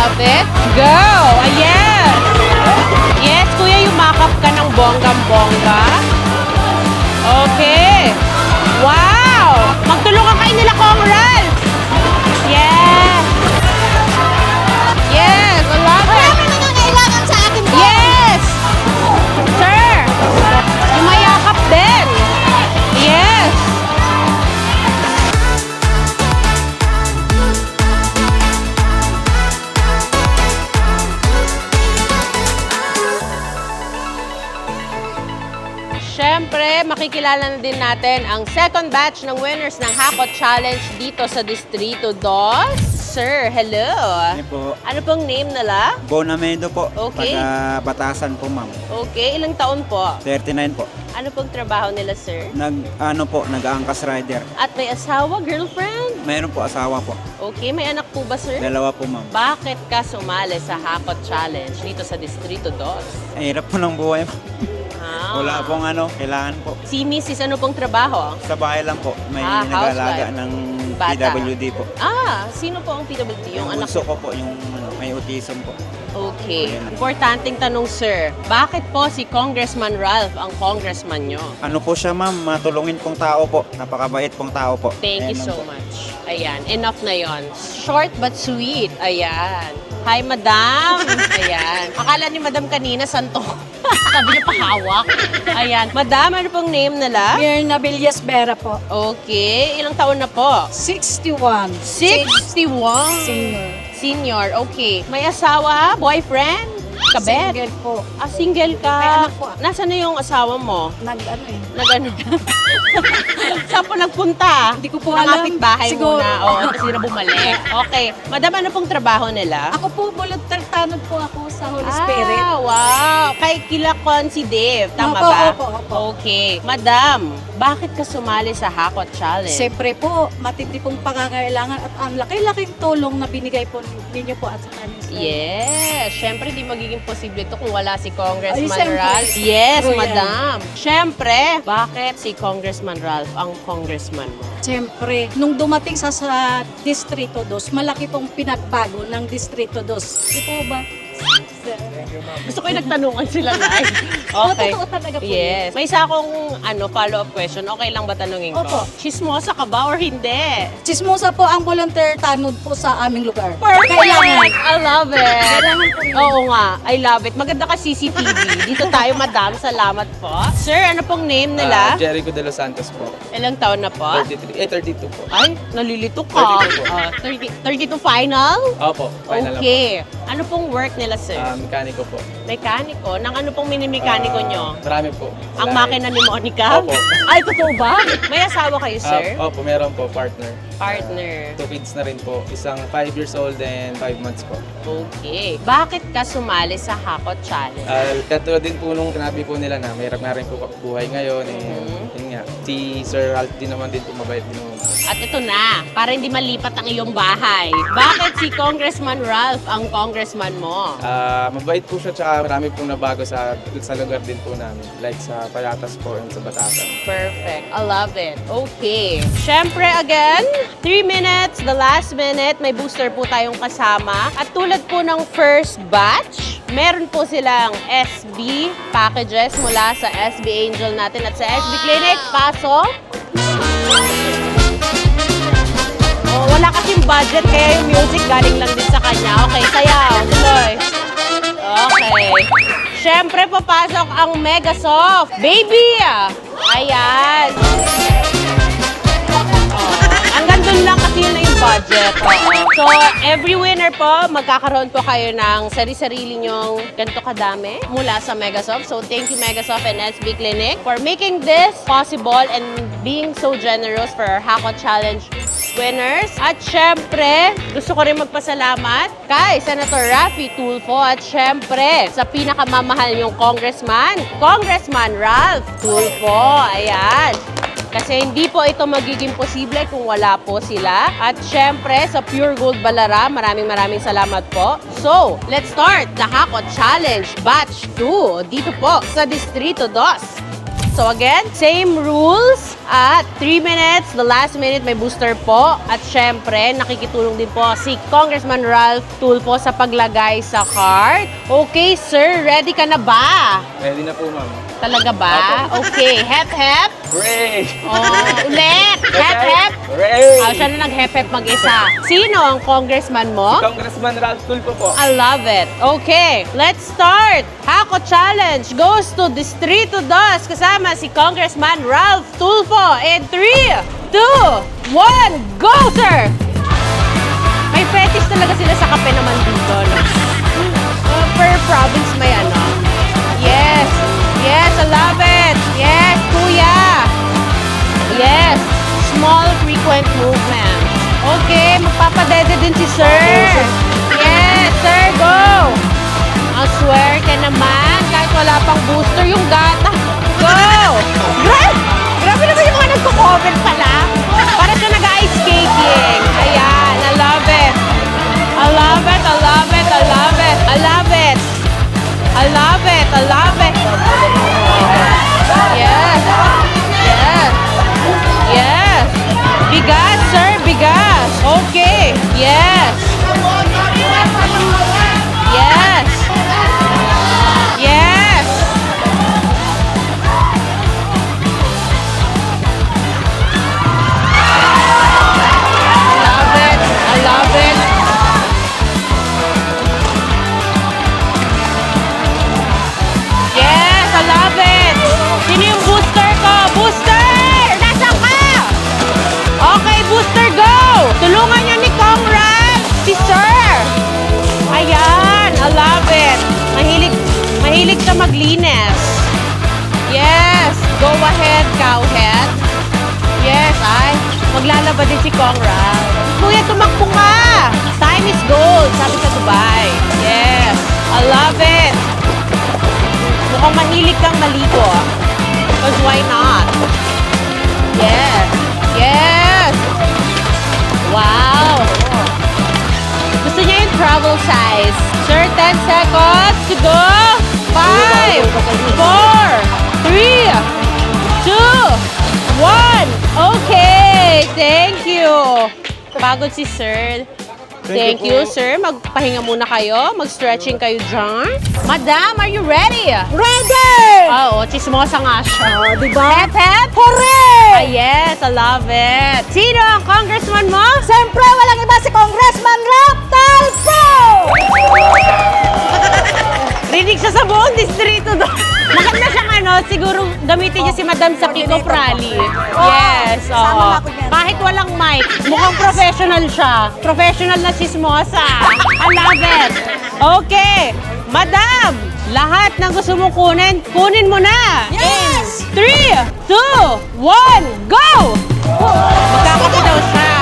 love it. Go! Ayan! Yes, kuya, yumakap ka ng bonggang-bongga. Okay. Wow! Magtulungan kayo nila, Congress! Yes! Yes, I love it. Marami nangangailangan sa akin po. Yes! Sir! Yumayakap din. Yes! Siyempre, makikilala na din natin ang second batch ng winners ng Hakot Challenge dito sa Distrito 2. Sir, hello! Ano po? Ano pong name nila? Bonamedo po. Okay. Taga Batasan po, ma'am. Okay, ilang taon po? 39 po. Ano pong trabaho nila, sir? Nag-angkas rider. At may asawa, girlfriend? Mayroon po asawa po. Okay, may anak po ba, sir? Dalawa po, ma'am. Bakit ka sumali sa Hakot Challenge dito sa Distrito 2? Ang hirap po ng buhay. Ah. Wala pong kailangan po. Si Mrs. ano pong trabaho? Sa bahay lang po. May housewife. nag-alaga ng Bata. PWD po. Sino po ang PWD? Yung anak bunso ko po, yung may autism po. Okay. Ayan. Importanteng tanong, sir. Bakit po si Congressman Ralph ang congressman nyo? Ano po siya, ma'am? Matulungin pong tao po. Napakabait pong tao po. Thank you Ayan so lang po. much. Ayan, enough na yon. Short but sweet. Ayan. Hi, madam. Ayan. Akala ni madam kanina, santo. Sabi niya pahawak. Ayan. Madam, ano pong name nila? Mirna Villas Vera po. Okay. Ilang taon na po? 61. 61. Senior. Senior. Okay. May asawa? Boyfriend? Kabet? Single po. Single ka. May anak po. Nasaan na yung asawa mo? Nag-ano eh. Nag-ano? Saan po nagpunta? Hindi ko po alam. Nakapit bahay Siguro. muna. O, kasi na bumalik. Okay. Madam, ano pong trabaho nila? Ako po, volunteer tanod po ako sa Holy Spirit. Wow. Kay Kilakon si Dave. Tama Opo, ba? opo. Okay. Madam, bakit ka sumali sa Hakot Challenge? Siyempre po, matindi pong pangangailangan at ang laki-laking tulong na binigay po ninyo po at sa kanya. Yes. Siyempre, di magiging posible ito kung wala si Congressman Ay, siyempre. Ralph. Yes, True yan. madam. Siyempre, bakit si Congressman Ralph ang congressman mo? Siyempre, nung dumating sa Distrito 2, malaki pong pinagbago ng Distrito 2. Di po ba? Gusto ko yung nagtanungan sila live. Okay. Totoo talaga po. Yes. May isa akong follow-up question. Okay lang ba tanungin ko? Opo. Chismosa ka ba or hindi? Chismosa po ang volunteer tanod po sa aming lugar. Perfect! Kailangan. I love it! Kailangan po yun. Oo nga. I love it. Maganda ka CCTV. Dito tayo, madam. Salamat po. Sir, ano pong name nila? Jericho de los Santos po. Ilang taon na po? 32 po. Ay, nalilito ka. 32 po. 32 final? Opo, final Okay. Ano pong work nila, sir? Mekaniko po. Mekaniko? Nang ano pong minimekaniko nyo? Marami po. Ang Lahat. makina ni Monica? Opo. Ay, totoo ba? May asawa kayo, sir? Opo, meron po, partner. Partner. 2 kids na rin po. Isang 5 years old and 5 months po. Okay. Bakit ka sumali sa Hakot Challenge? Katulad din po nung sinabi po nila na mahirap na rin po buhay ngayon. Yun nga, si Sir Ralph din naman din po mabait din naman po. At ito na, para hindi malipat ang iyong bahay. Bakit si Congressman Ralph ang congressman mo? Mabait po siya tsaka marami pong nabago sa lugar din po namin. Like sa Payatas po and sa Batasan. Perfect. I love it. Okay. Siyempre, again, 3 minutes, the last minute, may booster po tayong kasama. At tulad po ng first batch, meron po silang SB packages mula sa SB Angel natin at sa SB Clinic. Pasok. Oh, wala kasing budget kaya yung music galing lang din sa kanya. Okay, sayaw. Tuloy. Okay. Siyempre, papasok ang Megasoft. Baby! Ayan. Hanggang dun lang kasi yun na yung budget. So, every winner po, magkakaroon po kayo ng sari-sarili nyong ganito kadami mula sa Megasoft. So, thank you Megasoft and SB Clinic for making this possible and being so generous for our Hakot Challenge winners. At syempre, gusto ko rin magpasalamat kay Senator Raffy Tulfo at syempre sa pinakamamahal niyong congressman, Congressman Ralph Tulfo. Ayan. Kasi hindi po ito magiging posible kung wala po sila. At syempre, sa Pure Gold Balara, maraming salamat po. So, let's start the Hakot Challenge Batch 2 dito po sa Distrito 2. So again, same rules. At 3 minutes, the last minute may booster po. At syempre, nakikitulong din po si Congressman Ralph Tulfo sa paglagay sa cart. Okay, sir, ready ka na ba? Ready na po, ma'am. Talaga ba? Okay, hep-hep. Hooray! Oh, ulit. Hep-hep. Hooray! Siya na nag-hep-hep mag-isa. Sino ang congressman mo? Congressman Ralph Tulfo po. I love it. Okay, let's start. Hako Challenge goes to Distrito 2 kasama si Congressman Ralph Tulfo. In 3, 2, 1, go, sir! May fetish talaga sila sa kape naman dito, no? Per province may ano. Yes, yes, I love it. Yes, kuya. Yes, small frequent movement. Okay, magpapadede din si sir. Yes, sir, go! Ang swear ka naman, kahit wala pang booster yung gata. Go! Grabe naman yung mga nagko-comment pala. Para siya nag-ice skating. Ayan, I love it. I love it, I love it, I love it. I love it. I love it, I love it. Yes. Yes. Yes. Bigas, sir, bigas. Okay. Yes. Yes. Yes. Love it. I love it. Yes, I love it. Sino yung booster ko? Booster! Nasaan ka? Okay, booster, go! Tulungan niyo ni Congrad, si Sir. Ayan, I love it. Mahilig ka maglinis. Yes, go ahead, cowhead. Yes, ay, maglalaba din si Congrad. Kuya, tumakbo ka! Time is gold, sabi sa Dubai. Yes, I love it. Mukhang mahilig kang maligo. Because why not? Yes. Yes. Wow. Gusto niya yung travel size. Sir, 10 seconds to go. 5, 4, 3, 2, 1. Okay. Thank you. Pagod si Sir. Thank you, sir. Magpahinga muna kayo. Mag-stretching kayo dyan. Madam, are you ready? Ready! Oo, chismosa nga siya. Oh, diba? Hep, hep. Hooray! Ah, yes, I love it. Sino ang congressman mo? Siyempre, walang iba si Congressman Ralph Tulfo! Rinig siya sa buong distrito doon. Maganda siyang ano, siguro gamitin niya si Madam sa kick-off rally. Yes, oo. Sama na ako dyan. Kahit walang mic, mukhang professional siya. Professional na chismosa. I love it. Okay, Madam, lahat ng gusto mong kunin mo na. Yes! 3, 2, 1, go! Magkakape daw siya.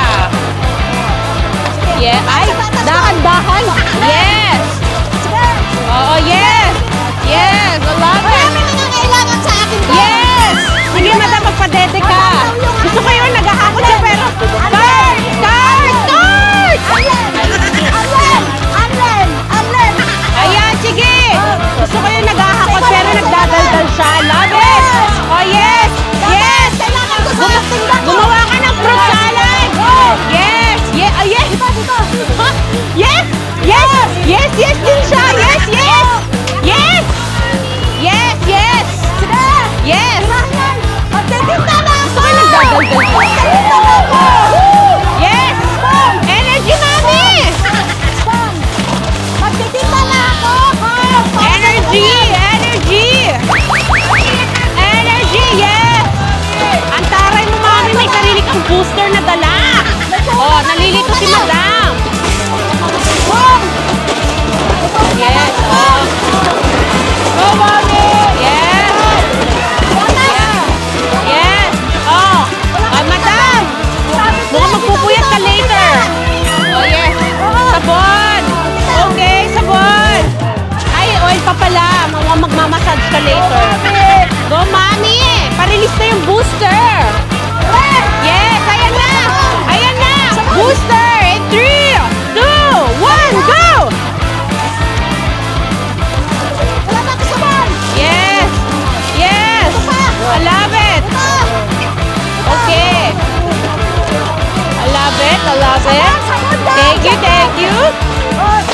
Yeah, ay, dahan-dahan. Yes! Oo, yes! Yes, I love it. Marami na kailangan sa akin to. Yes! Sige, madam, magpadede ka. Gusto ko yun, naghahakot siya, pero... Cart! Cart! Cart! Allen! Ayan, sige! Gusto ko yun, naghahakot, pero nagdadaldal siya. Love it! Oh, yes! Yes! Kailangan ko sa tingnan ko. Gumawa ka ng fruit salad! Yes! Yeah, oh, yes! Dito. it. Thank you, thank you.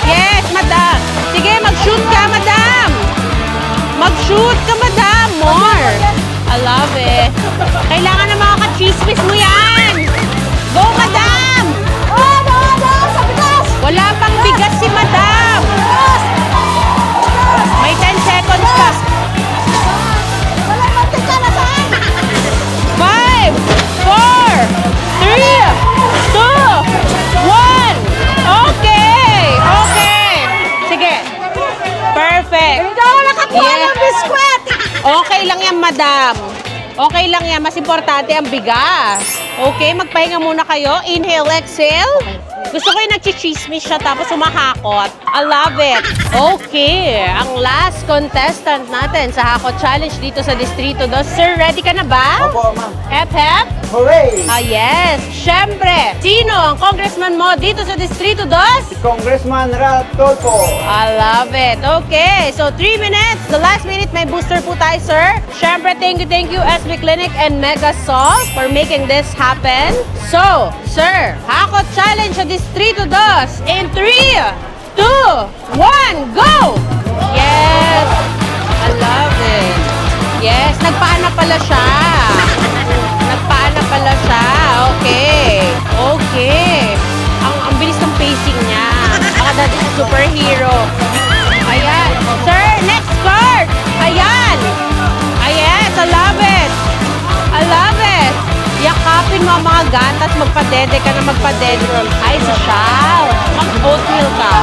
Yes, madam. Sige, mag-shoot ka, madam. Mag-shoot ka, madam. More. I love it. Kailangan ng mga ka-chismis mo yan. Go, madam. Wala pang bigas si madam. May 10 seconds pa. 5, 4, 3, 2, 1. Okay. Okay. Sige. Perfect. Yeah. Okay lang yan, madam. Okay lang yan. Mas importante ang bigas. Okay, magpahinga muna kayo. Inhale, exhale. Gusto ko yung nagchichismis siya tapos humahakot. I love it. Okay, ang last contestant natin sa Hakot Challenge dito sa Distrito 2. Sir, ready ka na ba? Opo, ma'am. Hep, hep. Hooray! Ah, yes. Siyempre, sino ang congressman mo dito sa Distrito 2? Congressman Ralph Tulfo. I love it. Okay, so 3 minutes. The last minute, may booster po tayo, sir. Siyempre, thank you, SB Clinic and Megasoft for making this happen. So, sir, Hakot Challenge sa Distrito 2 in 3, 2, 1, go! Yes! I love it. Yes, nagpaana pala siya. Nagpaana pala siya. Okay. Okay. Ang bilis ng pacing niya. Baka dati si superhero. Ayan. Sir, next card. Ayan. Ayan. I love it. I love it. Yakapin mo ang mga gatas. Magpadede ka na magpadede. Ay, social. Mag-oatmeal ka.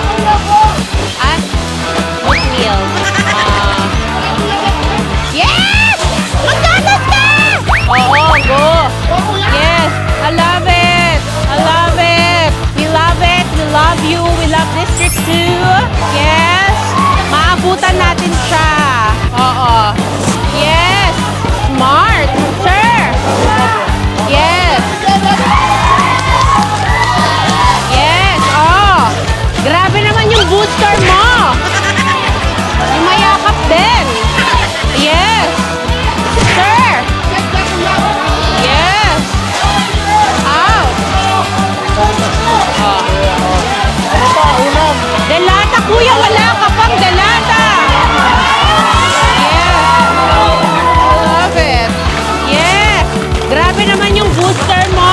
At oatmeal. Yes! Maggatas ka! Oo, go. Yes. I love it. I love it. We love it. We love you. We love District 2. Yes. Maabutan natin siya. Oo. Yes. Smart. Sir. Yes. Yes. Oh. Grabe naman yung booster mo. Yung mayakap din. Yes. Sir. Yes. Ow. Oh. Delata, kuya. Wala ka pang delata. Yes. I love it. Yes. Grabe naman yung booster mo.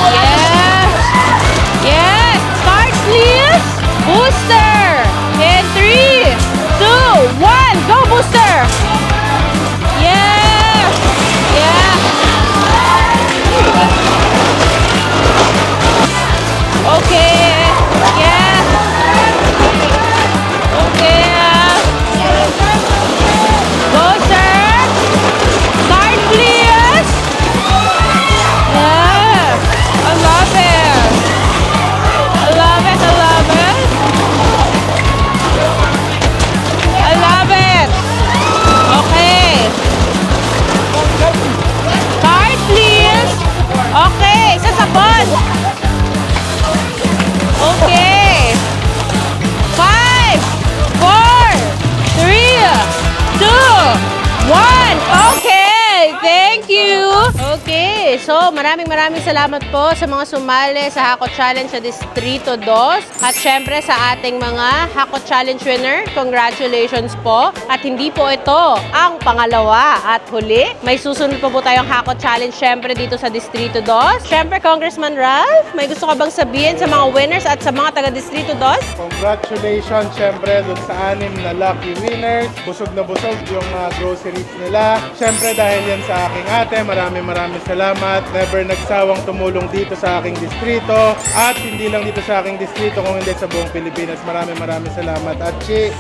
Yes. Yes. Start, please. Booster. In 3, 2, 1. Go, booster. Yes. Yeah. Okay. Yes. Okay. Go, sir. Start, please. Yes. I love it. I love it. I love it. I love it. Okay. Start, please. Okay. Sasabon. Okay. 5, 4, 3, 2, 1. Okay. Thank you. Okay. So, maraming salamat po sa mga sumali sa Hakot Challenge sa Distrito 2. At syempre sa ating mga Hakot Challenge winner, congratulations po. At hindi po ito ang pangalawa. At huli, may susunod pa po tayong Hakot Challenge syempre dito sa Distrito 2. Syempre, Congressman Ralph, may gusto ka bang sabihin sa mga winners at sa mga taga-Distrito 2? Congratulations syempre dun sa 6 na lucky winners. Busog na busog yung groceries nila. Syempre dahil yan sa aking ate, maraming salamat. Never nagsawang tumulong dito sa aking distrito. At hindi lang dito sa aking distrito, kung hindi sa buong Pilipinas. Maraming salamat. At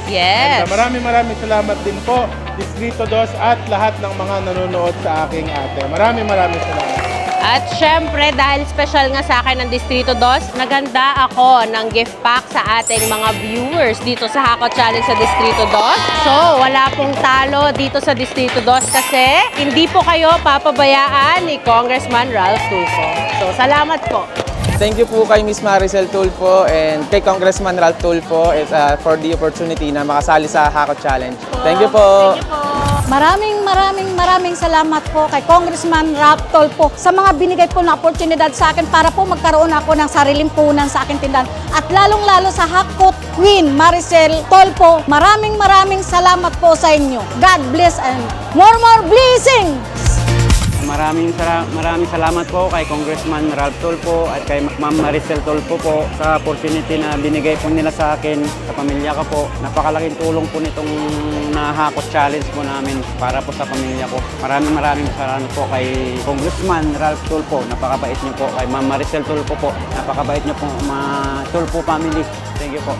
Yes. and, maraming salamat din po Distrito 2 at lahat ng mga nanonood sa aking ate. Maraming salamat. At syempre, dahil special nga sa akin ng Distrito 2, naganda ako ng gift pack sa ating mga viewers dito sa Hakot Challenge sa Distrito 2. So, wala pong talo dito sa Distrito 2 kasi hindi po kayo papabayaan ni Congressman Ralph Tulfo. So, salamat po. Thank you po kay Miss Maricel Tulfo and kay Congressman Ralph Tulfo for the opportunity na makasali sa Hakot Challenge. Thank you po. Thank you po. Maraming salamat po kay Congressman Ralph Tulfo sa mga binigay po na oportunidad sa akin para po magkaroon ako ng sariling punan sa aking tindahan. At lalong-lalo sa Hakot Queen Maricel Tulfo, maraming salamat po sa inyo. God bless and more blessings! Maraming salamat po kay Congressman Ralph Tulfo at kay Ma'am Maricel Tulfo po sa opportunity na binigay po nila sa akin, sa pamilya ko po. Napakalaking tulong po nitong nahakot challenge po namin para po sa pamilya ko. Maraming salamat po kay Congressman Ralph Tulfo. Napakabait niyo po. Kay Ma'am Maricel Tulfo po. Napakabait niyo po, Tulfo family. Thank you po.